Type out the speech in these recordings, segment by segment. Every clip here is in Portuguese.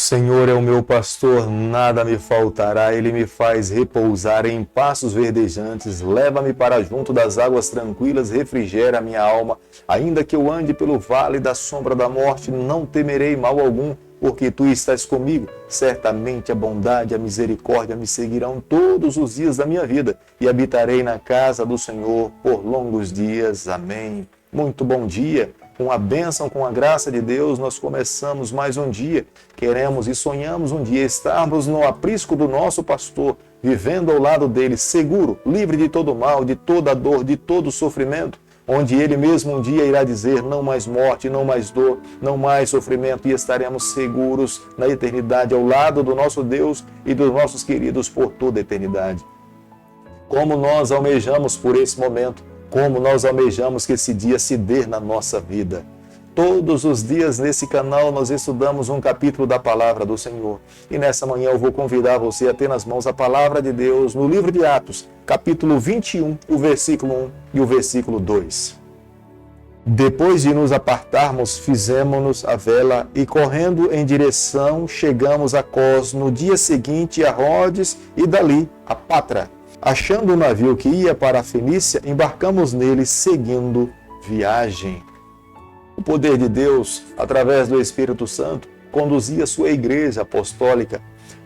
Senhor é o meu pastor, nada me faltará. Ele me faz repousar em pastos verdejantes, leva-me para junto das águas tranquilas, refrigera a minha alma. Ainda que eu ande pelo vale da sombra da morte, não temerei mal algum, porque tu estás comigo. Certamente a bondade e a misericórdia me seguirão todos os dias da minha vida, e habitarei na casa do Senhor por longos dias. Amém. Muito bom dia. Com a bênção, com a graça de Deus, nós começamos mais um dia. Queremos e sonhamos um dia estarmos no aprisco do nosso pastor, vivendo ao lado dele, seguro, livre de todo mal, de toda dor, de todo sofrimento, onde ele mesmo um dia irá dizer: não mais morte, não mais dor, não mais sofrimento, e estaremos seguros na eternidade ao lado do nosso Deus e dos nossos queridos por toda a eternidade. Como nós almejamos por esse momento, como nós almejamos que esse dia se dê na nossa vida. Todos os dias nesse canal nós estudamos um capítulo da Palavra do Senhor. E nessa manhã eu vou convidar você a ter nas mãos a Palavra de Deus no livro de Atos, capítulo 21, o versículo 1 e o versículo 2. Depois de nos apartarmos, fizemos-nos a vela e, correndo em direção, chegamos a Cos, no dia seguinte a Rhodes e dali a Patra. Achando o navio que ia para a Fenícia, embarcamos nele, seguindo viagem. O poder de Deus, através do Espírito Santo, conduzia sua igreja apostólica.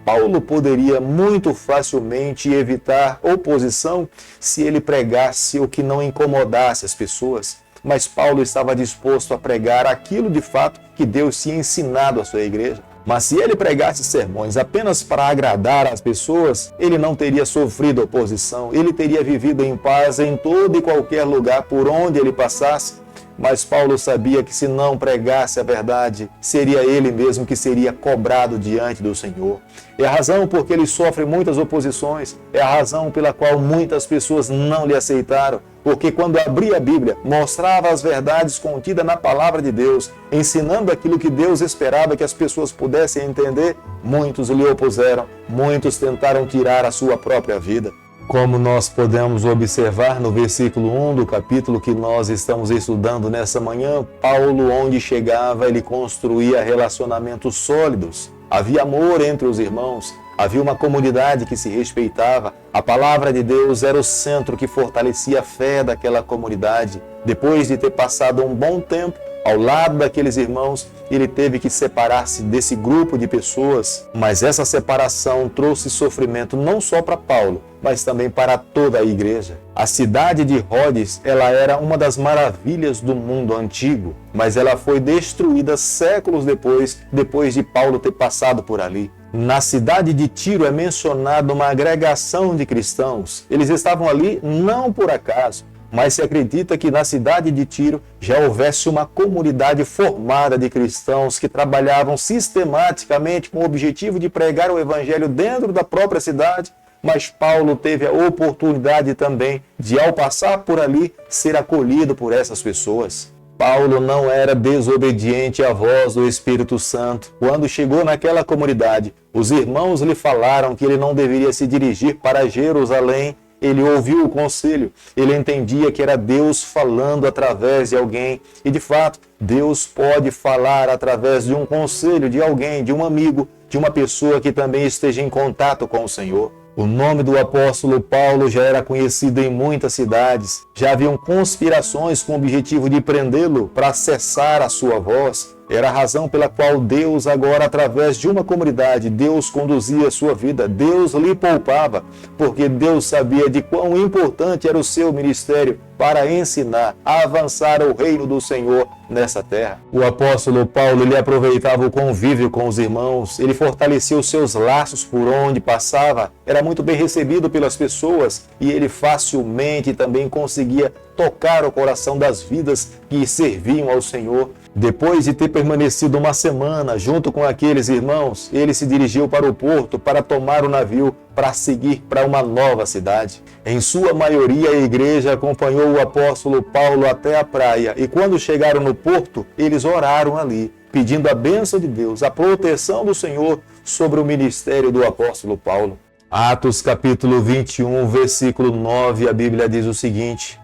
Paulo poderia muito facilmente evitar oposição se ele pregasse o que não incomodasse as pessoas. Mas Paulo estava disposto a pregar aquilo de fato que Deus tinha ensinado à sua igreja. Mas se ele pregasse sermões apenas para agradar as pessoas, ele não teria sofrido oposição, ele teria vivido em paz em todo e qualquer lugar por onde ele passasse. Mas Paulo sabia que se não pregasse a verdade, seria ele mesmo que seria cobrado diante do Senhor. É a razão por que ele sofre muitas oposições, é a razão pela qual muitas pessoas não lhe aceitaram, porque quando abria a Bíblia, mostrava as verdades contidas na Palavra de Deus, ensinando aquilo que Deus esperava que as pessoas pudessem entender, muitos lhe opuseram, muitos tentaram tirar a sua própria vida. Como nós podemos observar no versículo 1 do capítulo que nós estamos estudando nessa manhã, Paulo, onde chegava, ele construía relacionamentos sólidos. Havia amor entre os irmãos, havia uma comunidade que se respeitava. A palavra de Deus era o centro que fortalecia a fé daquela comunidade. Depois de ter passado um bom tempo ao lado daqueles irmãos, ele teve que separar-se desse grupo de pessoas. Mas essa separação trouxe sofrimento não só para Paulo, mas também para toda a igreja. A cidade de Rhodes, ela era uma das maravilhas do mundo antigo, mas ela foi destruída séculos depois de Paulo ter passado por ali. Na cidade de Tiro é mencionada uma agregação de cristãos. Eles estavam ali não por acaso, mas se acredita que na cidade de Tiro já houvesse uma comunidade formada de cristãos que trabalhavam sistematicamente com o objetivo de pregar o evangelho dentro da própria cidade. Mas Paulo teve a oportunidade também de, ao passar por ali, ser acolhido por essas pessoas. Paulo não era desobediente à voz do Espírito Santo. Quando chegou naquela comunidade, os irmãos lhe falaram que ele não deveria se dirigir para Jerusalém. Ele ouviu o conselho, ele entendia que era Deus falando através de alguém. E de fato, Deus pode falar através de um conselho, de alguém, de um amigo, de uma pessoa que também esteja em contato com o Senhor. O nome do apóstolo Paulo já era conhecido em muitas cidades. Já haviam conspirações com o objetivo de prendê-lo para cessar a sua voz. Era a razão pela qual Deus agora, através de uma comunidade, Deus conduzia a sua vida, Deus lhe poupava, porque Deus sabia de quão importante era o seu ministério para ensinar, a avançar o reino do Senhor nessa terra. O apóstolo Paulo, ele aproveitava o convívio com os irmãos, ele fortalecia os seus laços por onde passava, era muito bem recebido pelas pessoas e ele facilmente também conseguia tocar o coração das vidas que serviam ao Senhor. Depois de ter permanecido uma semana junto com aqueles irmãos, ele se dirigiu para o porto para tomar o navio para seguir para uma nova cidade. Em sua maioria, a igreja acompanhou o apóstolo Paulo até a praia e quando chegaram no porto, eles oraram ali, pedindo a bênção de Deus, a proteção do Senhor sobre o ministério do apóstolo Paulo. Atos capítulo 21, versículo 9, a Bíblia diz o seguinte: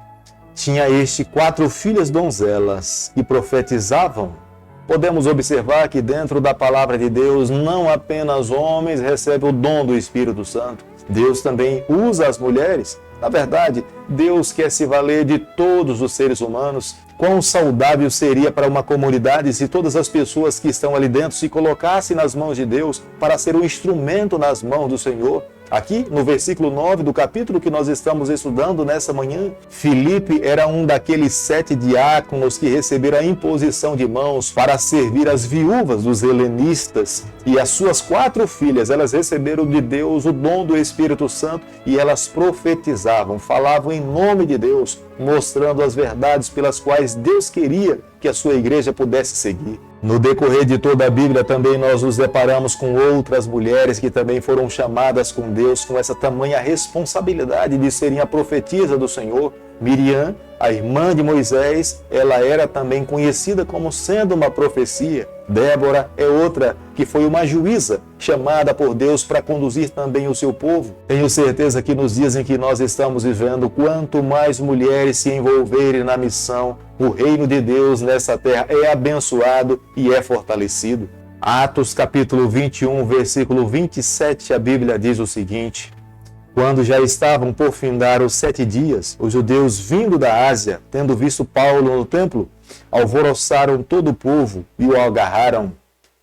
tinha este 4 filhas donzelas que profetizavam podemos observar que dentro da palavra de Deus, não apenas homens recebem o dom do Espírito Santo, Deus também usa as mulheres. Na verdade, Deus quer se valer de todos os seres humanos. Quão saudável seria para uma comunidade se todas as pessoas que estão ali dentro se colocassem nas mãos de Deus para ser um instrumento nas mãos do Senhor. Aqui, no versículo 9 do capítulo que nós estamos estudando nessa manhã, Filipe era um daqueles 7 diáconos que receberam a imposição de mãos para servir as viúvas dos helenistas. E as suas 4 filhas, elas receberam de Deus o dom do Espírito Santo e elas profetizavam, falavam em nome de Deus, mostrando as verdades pelas quais Deus queria que a sua igreja pudesse seguir. No decorrer de toda a Bíblia também nós nos deparamos com outras mulheres que também foram chamadas com Deus com essa tamanha responsabilidade de serem a profetisa do Senhor. Miriam, a irmã de Moisés, ela era também conhecida como sendo uma profecia. Débora é outra que foi uma juíza chamada por Deus para conduzir também o seu povo. Tenho certeza que nos dias em que nós estamos vivendo, quanto mais mulheres se envolverem na missão, o reino de Deus nessa terra é abençoado e é fortalecido. Atos capítulo 21, versículo 27, a Bíblia diz o seguinte: quando já estavam por findar os 7 dias, os judeus vindo da Ásia, tendo visto Paulo no templo, alvoroçaram todo o povo e o agarraram.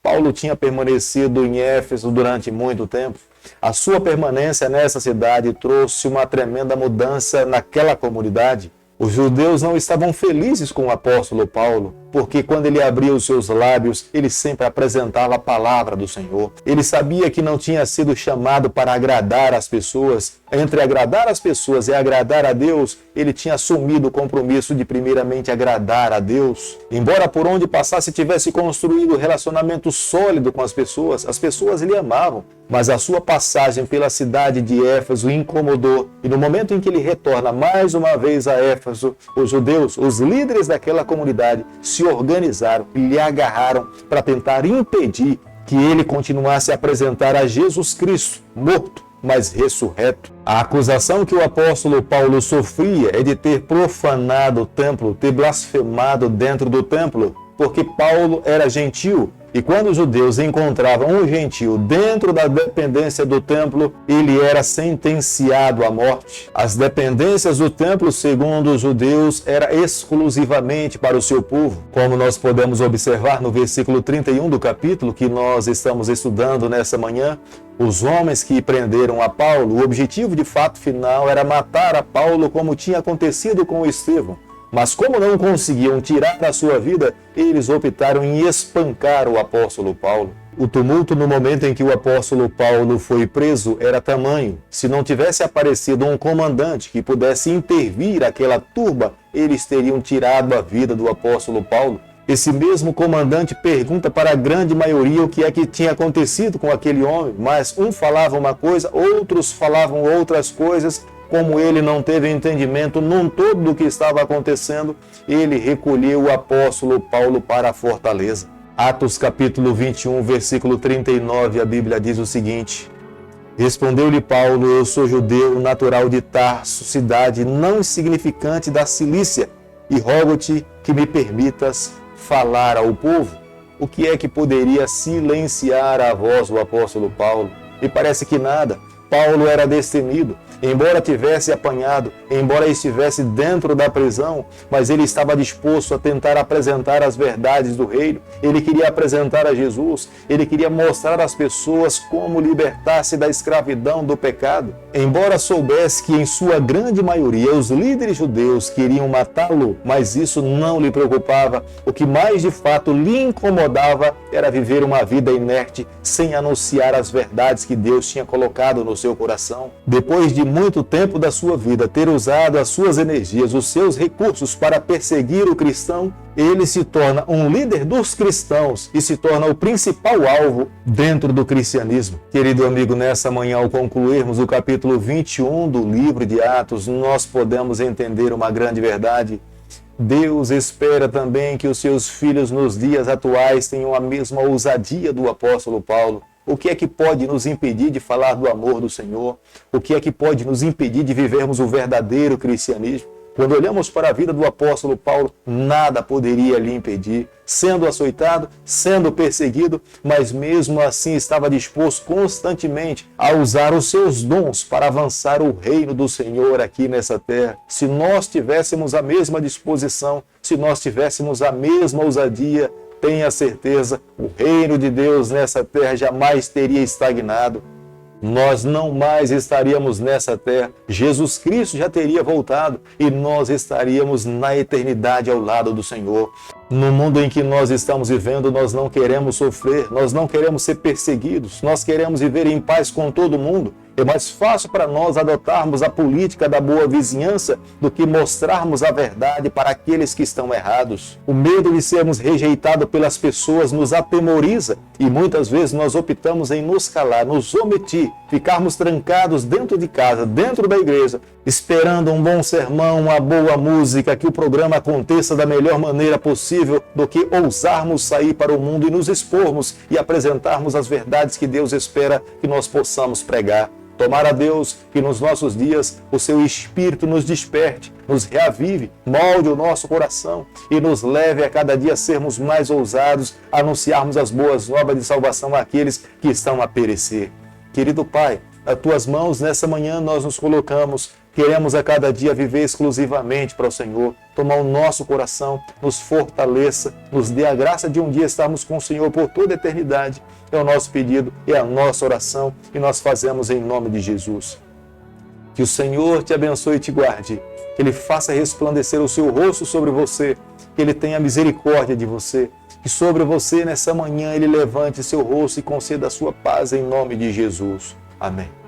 Paulo tinha permanecido em Éfeso durante muito tempo. A sua permanência nessa cidade trouxe uma tremenda mudança naquela comunidade. Os judeus não estavam felizes com o apóstolo Paulo, porque quando ele abria os seus lábios, ele sempre apresentava a palavra do Senhor. Ele sabia que não tinha sido chamado para agradar as pessoas. Entre agradar as pessoas e agradar a Deus, ele tinha assumido o compromisso de primeiramente agradar a Deus. Embora por onde passasse tivesse construído um relacionamento sólido com as pessoas lhe amavam. Mas a sua passagem pela cidade de Éfeso o incomodou. E no momento em que ele retorna mais uma vez a Éfeso, os judeus, os líderes daquela comunidade, se organizaram e lhe agarraram para tentar impedir que ele continuasse a apresentar a Jesus Cristo, morto, mas ressurreto. A acusação que o apóstolo Paulo sofria é de ter profanado o templo, ter blasfemado dentro do templo, porque Paulo era gentil. E quando os judeus encontravam um gentil dentro da dependência do templo, ele era sentenciado à morte. As dependências do templo, segundo os judeus, era exclusivamente para o seu povo. Como nós podemos observar no versículo 31 do capítulo que nós estamos estudando nessa manhã, os homens que prenderam a Paulo, o objetivo de fato final era matar a Paulo como tinha acontecido com Estevão. Mas como não conseguiam tirar da sua vida, eles optaram em espancar o apóstolo Paulo. O tumulto no momento em que o apóstolo Paulo foi preso era tamanho. Se não tivesse aparecido um comandante que pudesse intervir aquela turba, eles teriam tirado a vida do apóstolo Paulo. Esse mesmo comandante pergunta para a grande maioria o que é que tinha acontecido com aquele homem, mas um falava uma coisa, outros falavam outras coisas. Como ele não teve entendimento num todo do que estava acontecendo, ele recolheu o apóstolo Paulo para a fortaleza. Atos capítulo 21, versículo 39, a Bíblia diz o seguinte: respondeu-lhe Paulo: eu sou judeu, natural de Tarso, cidade não insignificante da Cilícia, e rogo-te que me permitas falar ao povo. O que é que poderia silenciar a voz do apóstolo Paulo? E parece que nada. Paulo era destemido, embora tivesse apanhado, embora estivesse dentro da prisão, mas ele estava disposto a tentar apresentar as verdades do reino. Ele queria apresentar a Jesus, ele queria mostrar às pessoas como libertar-se da escravidão do pecado. Embora soubesse que em sua grande maioria os líderes judeus queriam matá-lo, mas isso não lhe preocupava. O que mais de fato lhe incomodava era viver uma vida inerte, sem anunciar as verdades que Deus tinha colocado no seu coração. Depois de muito tempo da sua vida ter usado as suas energias, os seus recursos para perseguir o cristão, ele se torna um líder dos cristãos e se torna o principal alvo dentro do cristianismo. Querido amigo, nessa manhã, ao concluirmos o capítulo 21 do livro de Atos, nós podemos entender uma grande verdade. Deus espera também que os seus filhos nos dias atuais tenham a mesma ousadia do apóstolo Paulo. O que é que pode nos impedir de falar do amor do Senhor? O que é que pode nos impedir de vivermos o verdadeiro cristianismo? Quando olhamos para a vida do apóstolo Paulo, nada poderia lhe impedir, sendo açoitado, sendo perseguido, mas mesmo assim estava disposto constantemente a usar os seus dons para avançar o reino do Senhor aqui nessa terra. Se nós tivéssemos a mesma disposição, se nós tivéssemos a mesma ousadia, tenha certeza, o reino de Deus nessa terra jamais teria estagnado. Nós não mais estaríamos nessa terra. Jesus Cristo já teria voltado e nós estaríamos na eternidade ao lado do Senhor. No mundo em que nós estamos vivendo, nós não queremos sofrer, nós não queremos ser perseguidos, nós queremos viver em paz com todo mundo. É mais fácil para nós adotarmos a política da boa vizinhança do que mostrarmos a verdade para aqueles que estão errados. O medo de sermos rejeitados pelas pessoas nos atemoriza e muitas vezes nós optamos em nos calar, nos omitir, ficarmos trancados dentro de casa, dentro da igreja, esperando um bom sermão, uma boa música, que o programa aconteça da melhor maneira possível, do que ousarmos sair para o mundo e nos expormos e apresentarmos as verdades que Deus espera que nós possamos pregar. Tomara a Deus que nos nossos dias o seu Espírito nos desperte, nos reavive, molde o nosso coração e nos leve a cada dia a sermos mais ousados, a anunciarmos as boas novas de salvação àqueles que estão a perecer. Querido Pai, nas tuas mãos nessa manhã nós nos colocamos. Queremos a cada dia viver exclusivamente para o Senhor. Tomar o nosso coração, nos fortaleça, nos dê a graça de um dia estarmos com o Senhor por toda a eternidade. É o nosso pedido, é a nossa oração e nós fazemos em nome de Jesus. Que o Senhor te abençoe e te guarde. Que Ele faça resplandecer o seu rosto sobre você. Que Ele tenha misericórdia de você. Que sobre você nessa manhã Ele levante seu rosto e conceda a sua paz em nome de Jesus. Amém.